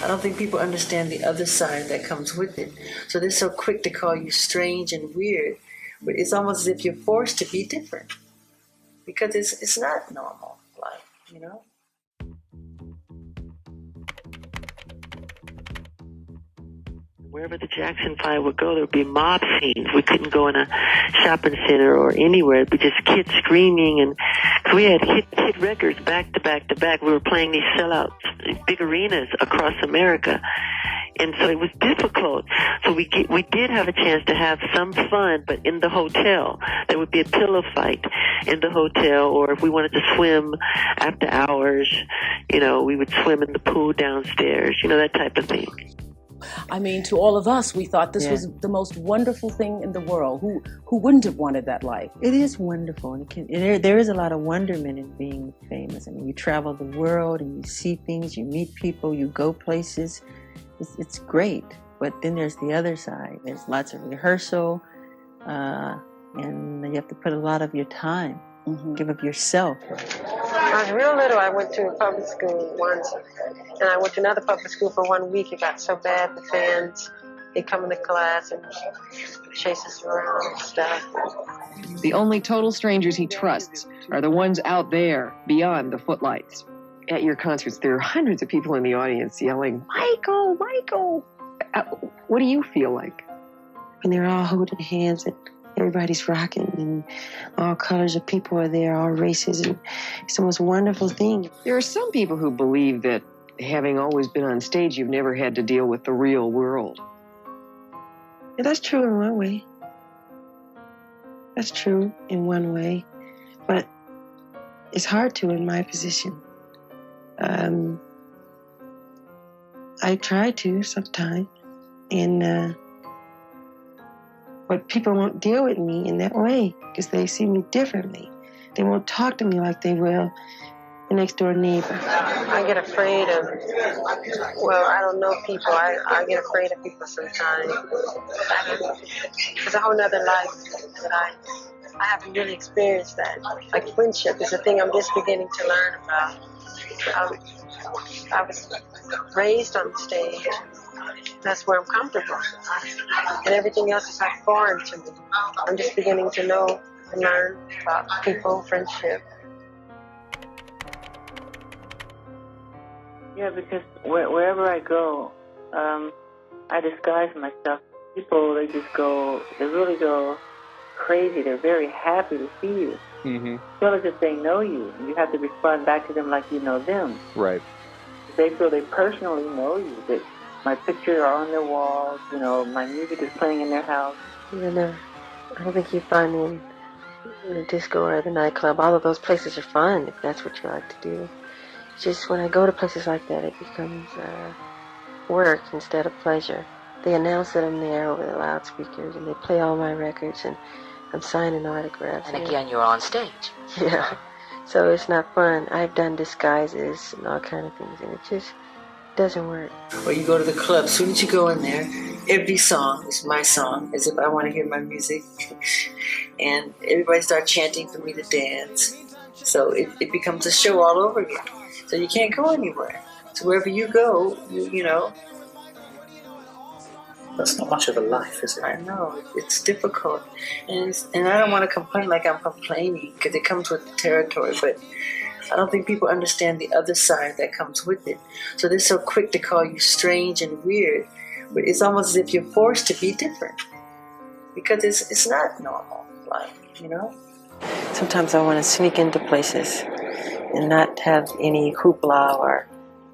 I don't think people understand the other side that comes with it. So they're so quick to call you strange and weird, but it's almost as if you're forced to be different because it's not normal life, you know? Wherever the Jackson 5 would go, there would be mob scenes. We couldn't go in a shopping center or anywhere. It'd be just kids screaming, and we had hit records back to back to back. We were playing these sellouts, big arenas across America, and so it was difficult. So we did have a chance to have some fun, but in the hotel. There would be a pillow fight in the hotel, or if we wanted to swim after hours, we would swim in the pool downstairs, that type of thing. I mean, to all of us, we thought this was the most wonderful thing in the world. Who wouldn't have wanted that life? It is wonderful, and there is a lot of wonderment in being famous. I mean, you travel the world and you see things, you meet people, you go places. It's great, but then there's the other side. There's lots of rehearsal, and you have to put a lot of your time, give of yourself. When I was real little, I went to a public school once, and I went to another public school for 1 week. It got so bad, the fans, they come into class and chase us around and stuff. The only total strangers he trusts are the ones out there, beyond the footlights. At your concerts, there are hundreds of people in the audience yelling, "Michael, Michael!" What do you feel like? And they're all holding hands and everybody's rocking and all colors of people are there, all races, and it's the most wonderful thing. There are some people who believe that having always been on stage, you've never had to deal with the real world. And that's true in one way. That's true in one way, but it's hard to in my position. I try to sometimes, but people won't deal with me in that way because they see me differently. They won't talk to me like they will the next door neighbor. I get afraid of, I don't know people. I get afraid of people sometimes. It's a whole nother life that I haven't really experienced that. Like friendship is a thing I'm just beginning to learn about. I was raised on the stage. That's where I'm comfortable. And everything else is like foreign to me. I'm just beginning to know and learn about people, friendship. Yeah, because wherever I go, I disguise myself. People, they really go crazy. They're very happy to see you. Mm-hmm. Feel as if they know you. You have to respond back to them like you know them. Right. They feel they personally know you, that my pictures are on their walls, my music is playing in their house. I don't think you find me in a disco or the nightclub. All of those places are fun if that's what you like to do. It's just when I go to places like that, it becomes work instead of pleasure. They announce that I'm there over the loudspeakers, and they play all my records, and I'm signing autographs. And again, you're on stage. Yeah. So it's not fun. I've done disguises and all kind of things, and it just doesn't work. Or you go to the club, as soon as you go in there, every song is my song, as if I want to hear my music. And everybody starts chanting for me to dance. So it becomes a show all over again. So you can't go anywhere. So wherever you go, you know. That's not much of a life, is it? I know, it's difficult. And I don't want to complain like I'm complaining, because it comes with the territory, but I don't think people understand the other side that comes with it. So they're so quick to call you strange and weird, but it's almost as if you're forced to be different, because it's not normal life, Sometimes I want to sneak into places and not have any hoopla or,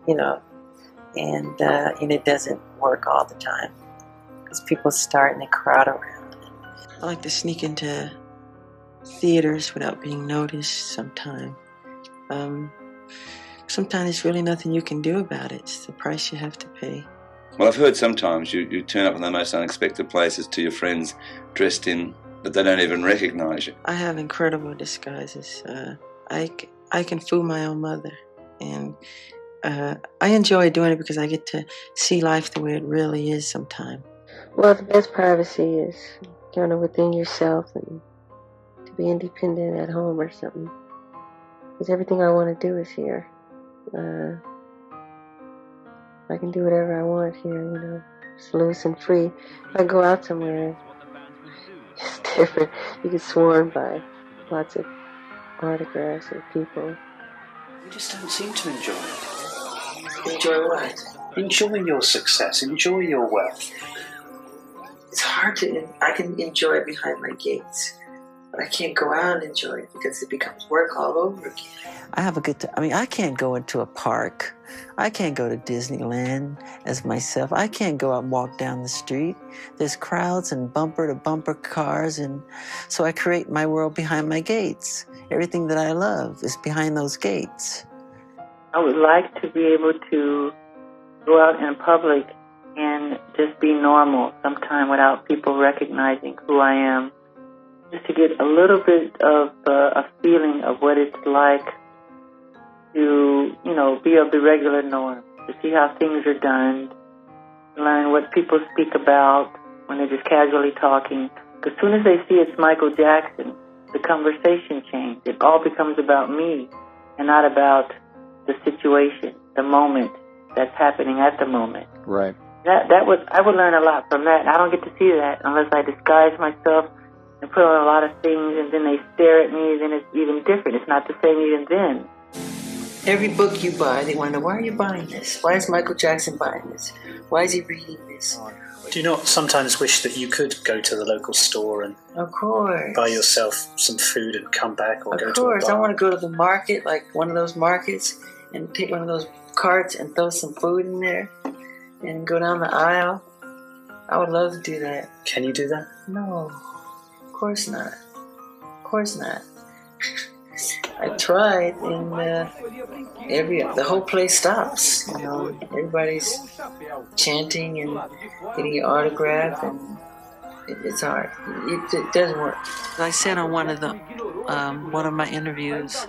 and it doesn't work all the time. Because people start and they crowd around. I like to sneak into theaters without being noticed sometimes. Sometimes there's really nothing you can do about it. It's the price you have to pay. Well, I've heard sometimes you turn up in the most unexpected places to your friends dressed in that they don't even recognize you. I have incredible disguises. I can fool my own mother. And I enjoy doing it because I get to see life the way it really is sometimes. Well, the best privacy is kind of within yourself and to be independent at home or something. Because everything I want to do is here. I can do whatever I want here, you know, just loose and free. If I go out somewhere, it's different. You get swarmed by lots of autographs of people. You just don't seem to enjoy it. Enjoy what? Enjoy your success. Enjoy your wealth. It's hard to, I can enjoy it behind my gates, but I can't go out and enjoy it because it becomes work all over again. I have a good time. I mean, I can't go into a park. I can't go to Disneyland as myself. I can't go out and walk down the street. There's crowds and bumper-to-bumper cars, and so I create my world behind my gates. Everything that I love is behind those gates. I would like to be able to go out in public and just be normal sometime without people recognizing who I am. Just to get a little bit of a feeling of what it's like to, you know, be of the regular norm, to see how things are done, learn what people speak about when they're just casually talking. Because as soon as they see it's Michael Jackson, the conversation changes. It all becomes about me and not about the situation, the moment that's happening at the moment. Right. I would learn a lot from that. I don't get to see that unless I disguise myself and put on a lot of things, and then they stare at me, then it's even different. It's not the same even then. Every book you buy, they want to know, why are you buying this? Why is Michael Jackson buying this? Why is he reading this? Do you not sometimes wish that you could go to the local store and Of course. buy yourself some food and come back, or go to a Of course. bar? I want to go to the market, like one of those markets, and take one of those carts and throw some food in there and go down the aisle. I would love to do that. Can you do that? No, of course not. Of course not. I tried, and the whole place stops. You know, everybody's chanting and getting your autograph, and it's hard. It doesn't work. I said on one of my interviews,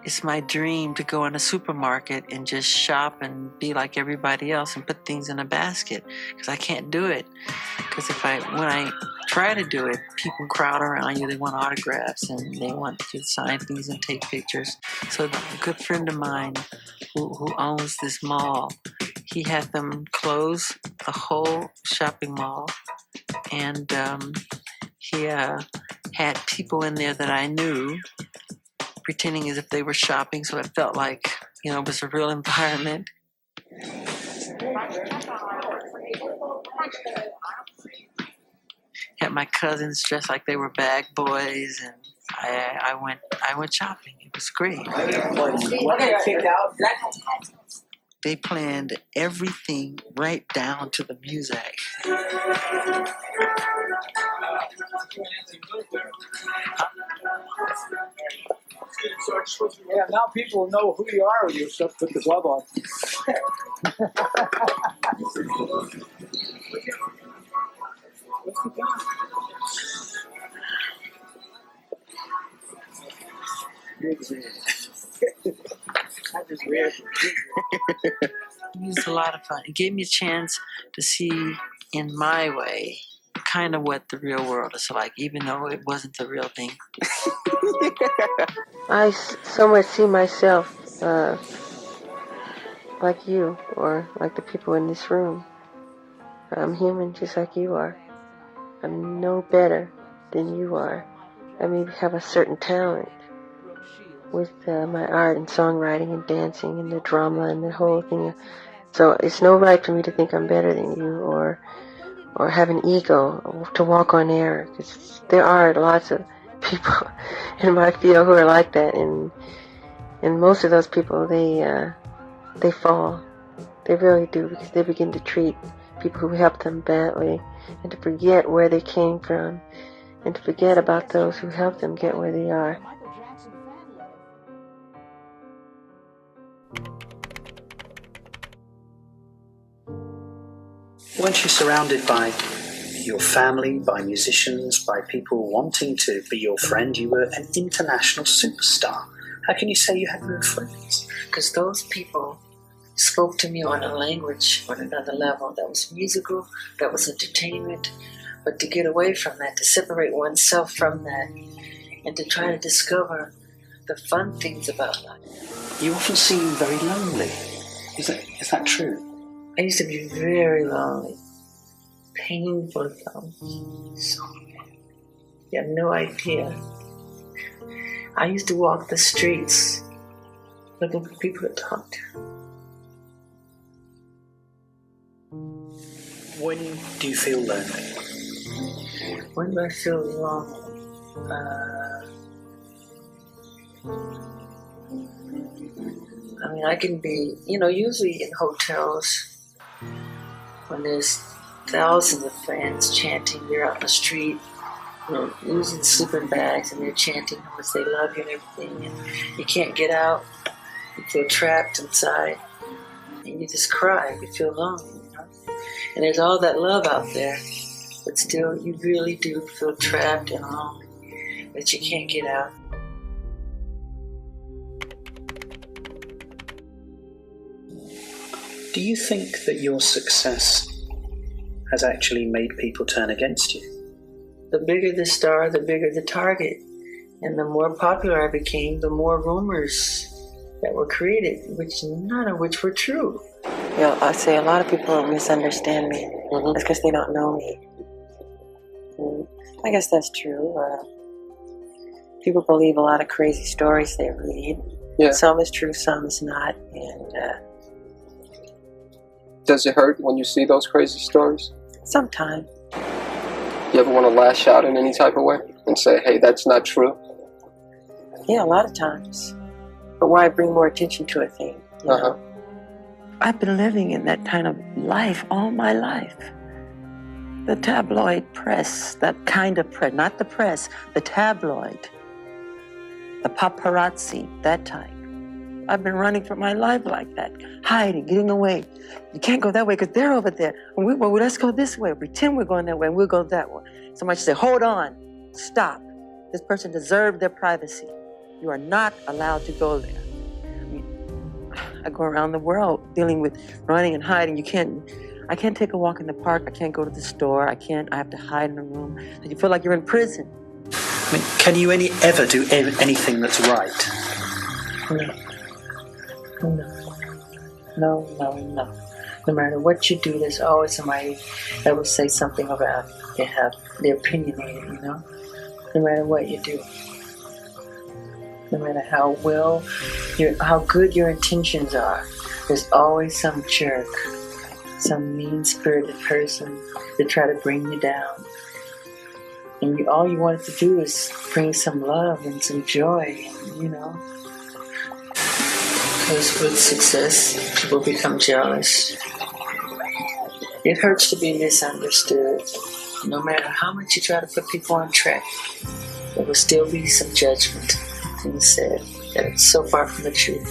it's my dream to go in a supermarket and just shop and be like everybody else and put things in a basket, because I can't do it. Because when I try to do it, people crowd around you. They want autographs and they want you to sign things and take pictures. So a good friend of mine who owns this mall, he had them close the whole shopping mall, and he had people in there that I knew pretending as if they were shopping, so it felt like, you know, it was a real environment. Had my cousins dressed like they were bag boys, and I went shopping. It was great. They planned everything right down to the music. Yeah, now people know who you are when you put the glove on. It was a lot of fun. It gave me a chance to see, in my way, kind of what the real world is like, even though it wasn't the real thing. I so much see myself like you, or like the people in this room. I'm human just like you are. I'm no better than you are. I maybe have a certain talent with my art and songwriting and dancing and the drama and the whole thing. So it's no right for me to think I'm better than you, or have an ego to walk on air. Because there are lots of people in my field who are like that, and most of those people, they fall. They really do, because they begin to treat people who helped them badly, and to forget where they came from, and to forget about those who helped them get where they are. Weren't you surrounded by your family, by musicians, by people wanting to be your friend? You were an international superstar. How can you say you had no friends? Because those people spoke to me on a language on another level that was musical, that was entertainment. But to get away from that, to separate oneself from that, and to try to discover the fun things about life. You often seem very lonely. Is that true? I used to be very lonely, painfully lonely. So you have no idea. I used to walk the streets looking for people to talk to. When do you feel lonely? When do I feel lonely? I mean, I can be, usually in hotels when there's thousands of fans chanting, you're out in the street, using sleeping bags, and they're chanting how much they love you and everything, and you can't get out, you feel trapped inside, and you just cry, you feel lonely, And there's all that love out there, but still you really do feel trapped and lonely, that you can't get out. Do you think that your success has actually made people turn against you? The bigger the star, the bigger the target. And the more popular I became, the more rumors that were created, none of which were true. I say a lot of people misunderstand me. It's because they don't know me. I guess that's true. People believe a lot of crazy stories they read. Yeah. Some is true, some is not. And does it hurt when you see those crazy stories? sometimes. You ever want to lash out in any type of way and say, hey, that's not true? Yeah, a lot of times. But why bring more attention to a thing? You know? I've been living in that kind of life all my life. The tabloid press, that kind of press, not the press, the tabloid, the paparazzi, that type. I've been running for my life like that, hiding, getting away. You can't go that way because they're over there. And let's go this way. Pretend we're going that way and we'll go that way. Somebody say, hold on, stop. This person deserves their privacy. You are not allowed to go there. I go around the world dealing with running and hiding. I can't take a walk in the park. I can't go to the store. I have to hide in a room. You feel like you're in prison. I mean, can you ever do anything that's right? No. No matter what you do, there's always somebody that will say something about it. They have their opinionated, you know? No matter what you do. No matter how good your intentions are, there's always some jerk, some mean-spirited person to try to bring you down. And all you wanted to do is bring some love and some joy, you know. Because with success, people become jealous. It hurts to be misunderstood. No matter how much you try to put people on track, there will still be some judgment. And said that it's so far from the truth.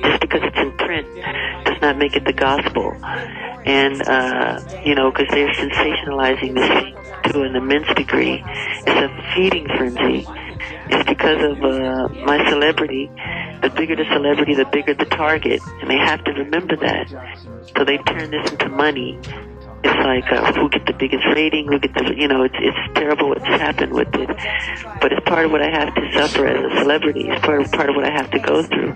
Just because it's in print does not make it the gospel. And, because they're sensationalizing this thing to an immense degree. It's a feeding frenzy. It's because of my celebrity. The bigger the celebrity, the bigger the target. And they have to remember that. So they turn this into money. It's like who get the biggest rating, who get the, it's terrible what's happened with it. But it's part of what I have to suffer as a celebrity. It's part of what I have to go through.